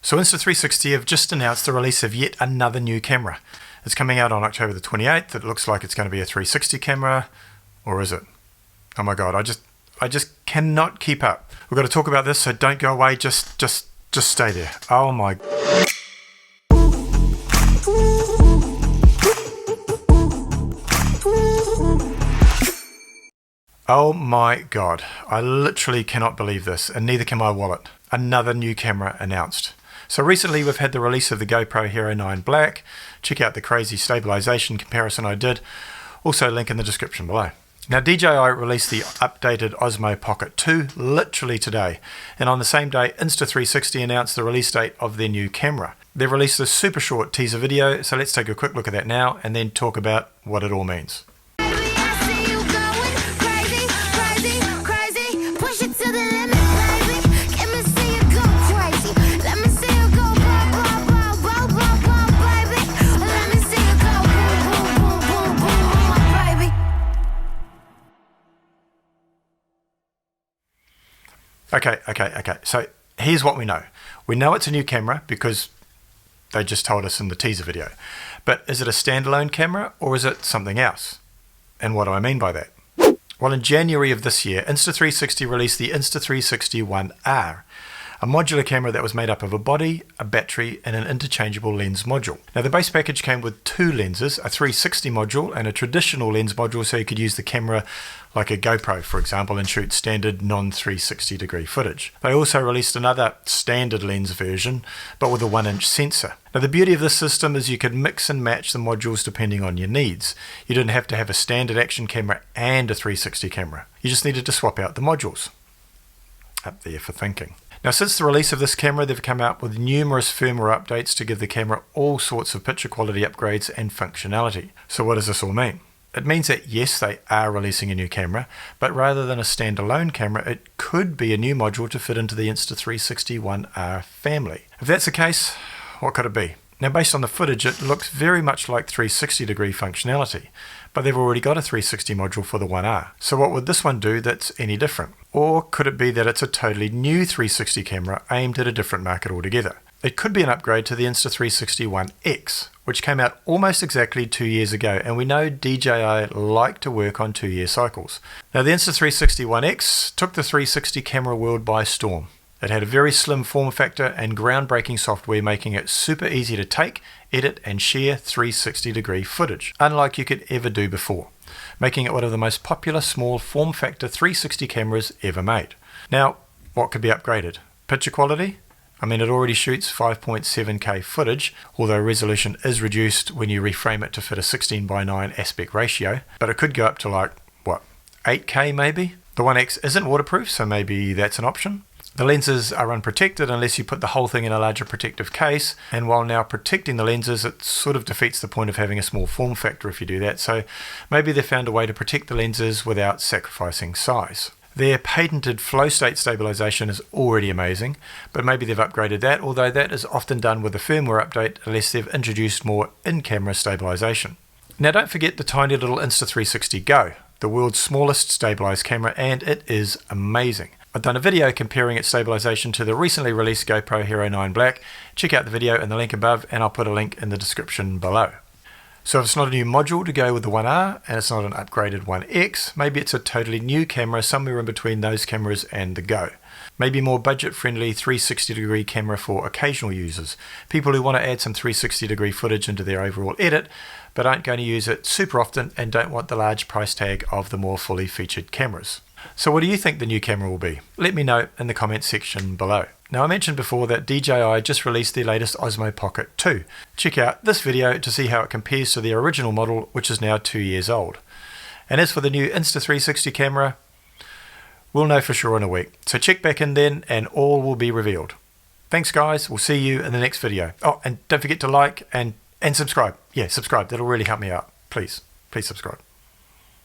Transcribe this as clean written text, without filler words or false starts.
So Insta360 have just announced the release of yet another new camera. It's coming out on October the 28th. It looks like it's going to be a 360 camera, or is it? Oh my God, I just cannot keep up. We've got to talk about this, so don't go away. Just stay there. Oh my. Oh my God, I literally cannot believe this, and neither can my wallet. Another new camera announced. So recently we've had the release of the GoPro Hero 9 Black. Check out the crazy stabilization comparison I did. Also link in the description below. Now DJI released the updated Osmo Pocket 2 literally today, and on the same day Insta360 announced the release date of their new camera. They've released a super short teaser video, so let's take a quick look at that now and then talk about what it all means. Okay. So here's what we know. We know it's a new camera because they just told us in the teaser video. But is it a standalone camera or is it something else? And what do I mean by that? Well, in January of this year, Insta360 released the Insta360 One R, a modular camera that was made up of a body, a battery, and an interchangeable lens module. Now the base package came with two lenses, a 360 module and a traditional lens module, so you could use the camera like a GoPro, for example, and shoot standard non-360 degree footage. They also released another standard lens version, but with a 1-inch sensor. Now the beauty of this system is you could mix and match the modules depending on your needs. You didn't have to have a standard action camera and a 360 camera. You just needed to swap out the modules. Up there for thinking. Now since the release of this camera, they've come out with numerous firmware updates to give the camera all sorts of picture quality upgrades and functionality. So what does this all mean? It means that yes, they are releasing a new camera, but rather than a standalone camera, it could be a new module to fit into the Insta360 One R family. If that's the case, what could it be? Now based on the footage, it looks very much like 360 degree functionality, but they've already got a 360 module for the One R. So what would this one do that's any different? Or could it be that it's a totally new 360 camera aimed at a different market altogether? It could be an upgrade to the Insta360 One X, which came out almost exactly 2 years ago, and we know DJI like to work on 2-year cycles. Now the Insta360 One X took the 360 camera world by storm. It had a very slim form factor and groundbreaking software, making it super easy to take, edit and share 360 degree footage, unlike you could ever do before, making it one of the most popular small form factor 360 cameras ever made. Now, what could be upgraded? Picture quality? I mean, it already shoots 5.7K footage, although resolution is reduced when you reframe it to fit a 16:9 aspect ratio, but it could go up to like, what, 8K maybe? The One X isn't waterproof, so maybe that's an option. The lenses are unprotected unless you put the whole thing in a larger protective case, and while now protecting the lenses, it sort of defeats the point of having a small form factor if you do that, so maybe they found a way to protect the lenses without sacrificing size. Their patented flow state stabilization is already amazing, but maybe they've upgraded that, although that is often done with a firmware update unless they've introduced more in-camera stabilization. Now don't forget the tiny little Insta360 Go, the world's smallest stabilized camera, and it is amazing. I've done a video comparing its stabilization to the recently released GoPro Hero 9 Black. Check out the video in the link above, and I'll put a link in the description below. So if it's not a new module to go with the One R, and it's not an upgraded One X, maybe it's a totally new camera somewhere in between those cameras and the Go. Maybe more budget-friendly 360 degree camera for occasional users, people who want to add some 360 degree footage into their overall edit, but aren't going to use it super often and don't want the large price tag of the more fully featured cameras. So what do you think the new camera will be? Let me know in the comments section below. Now I mentioned before that DJI just released their latest Osmo Pocket 2. Check out this video to see how it compares to their original model, which is now 2 years old. And as for the new Insta360 camera, we'll know for sure in a week. So check back in then and all will be revealed. Thanks guys, we'll see you in the next video. Oh, and don't forget to like and subscribe. Yeah, subscribe, that'll really help me out. Please subscribe.